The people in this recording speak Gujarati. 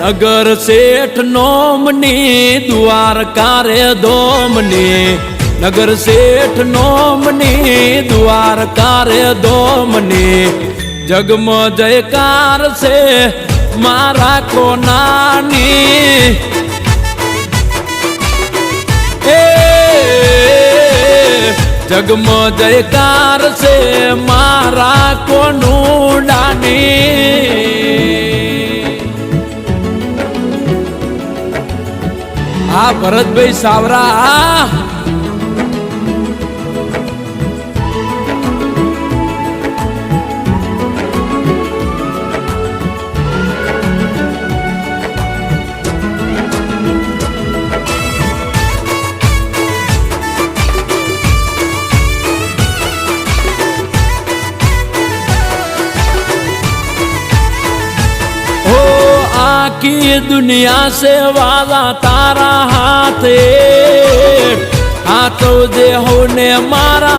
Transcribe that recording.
નગર શેઠ નોમની દ્વારકા રે ધોમની નગર શેઠ નોમની દ્વારકા રે ધોમની જગમાં જયકાર છે મારા કોનાની જગમાં જયકાર છે મારા કોનુડાની આ ભરતભાઈ સાવરા की दुनिया से वाला तारा हाथे हाथों दे होने मारा